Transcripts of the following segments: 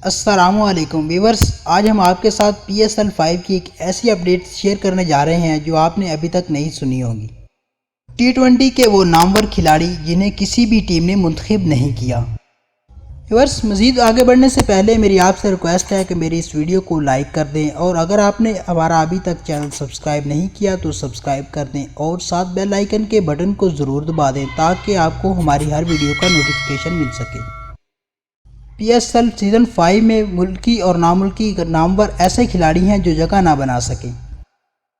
السلام علیکم ویورز، آج ہم آپ کے ساتھ PSL 5 کی ایک ایسی اپڈیٹ شیئر کرنے جا رہے ہیں جو آپ نے ابھی تک نہیں سنی ہوگی۔ T20 کے وہ نامور کھلاڑی جنہیں کسی بھی ٹیم نے منتخب نہیں کیا۔ ویورز، مزید آگے بڑھنے سے پہلے میری آپ سے ریکویسٹ ہے کہ میری اس ویڈیو کو لائک کر دیں، اور اگر آپ نے ہمارا ابھی تک چینل سبسکرائب نہیں کیا تو سبسکرائب کر دیں، اور ساتھ بیل آئیکن کے بٹن کو ضرور دبا دیں تاکہ آپ کو ہماری ہر ویڈیو کا نوٹیفیکیشن مل سکے۔ PSL سیزن 5 میں ملکی اور ناملکی نامور ایسے کھلاڑی ہیں جو جگہ نہ بنا سکے۔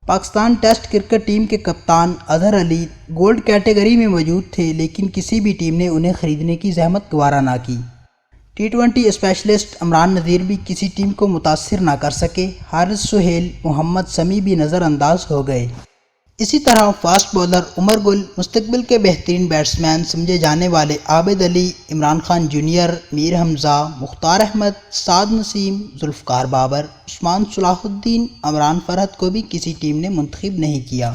پاکستان ٹیسٹ کرکٹ ٹیم کے کپتان اظہر علی گولڈ کیٹیگری میں موجود تھے، لیکن کسی بھی ٹیم نے انہیں خریدنے کی زحمت گوارا نہ کی۔ T20 اسپیشلسٹ عمران نذیر بھی کسی ٹیم کو متاثر نہ کر سکے۔ حارث سہیل، محمد سمیع بھی نظر انداز ہو گئے۔ اسی طرح فاسٹ بولر عمر گل، مستقبل کے بہترین بیٹسمین سمجھے جانے والے عابد علی، عمران خان جونیئر، میر حمزہ، مختار احمد، سعد نسیم، ذوالفقار بابر، عثمان صلاح الدین، عمران فرحت کو بھی کسی ٹیم نے منتخب نہیں کیا۔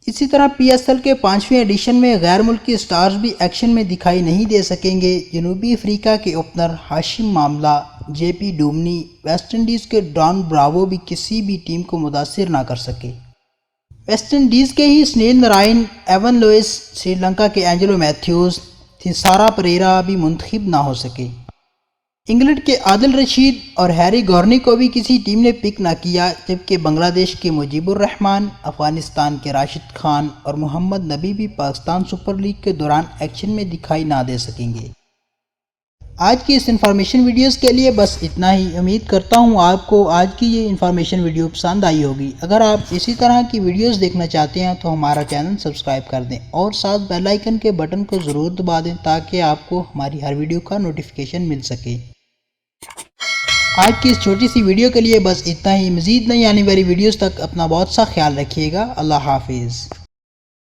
اسی طرح PSL کے 5ویں ایڈیشن میں غیر ملکی سٹارز بھی ایکشن میں دکھائی نہیں دے سکیں گے۔ جنوبی افریقہ کے اوپنر ہاشم معاملہ، JP ڈومنی، ویسٹ انڈیز کے ڈان براوو بھی کسی بھی ٹیم کو متاثر نہ کر سکے۔ ویسٹ انڈیز کے ہی سنیل نارائن، ایون لوئس، سری لنکا کے اینجلو میتھیوز، تھیسارا پریرا بھی منتخب نہ ہو سکے۔ انگلینڈ کے عادل رشید اور ہیری گورنی کو بھی کسی ٹیم نے پک نہ کیا، جبکہ بنگلہ دیش کے مجیب الرحمان، افغانستان کے راشد خان اور محمد نبی بھی پاکستان سپر لیگ کے دوران ایکشن میں دکھائی نہ دے سکیں گے۔ آج کی اس انفارمیشن ویڈیوز کے لیے بس اتنا ہی۔ امید کرتا ہوں آپ کو آج کی یہ انفارمیشن ویڈیو پسند آئی ہوگی۔ اگر آپ اسی طرح کی ویڈیوز دیکھنا چاہتے ہیں تو ہمارا چینل سبسکرائب کر دیں، اور ساتھ بیل آئیکن کے بٹن کو ضرور دبا دیں تاکہ آپ کو ہماری ہر ویڈیو کا نوٹیفیکیشن مل سکے۔ آج کی اس چھوٹی سی ویڈیو کے لیے بس اتنا ہی۔ مزید نئی آنے والی ویڈیوز تک اپنا بہت سا خیال رکھیے گا۔ اللہ حافظ۔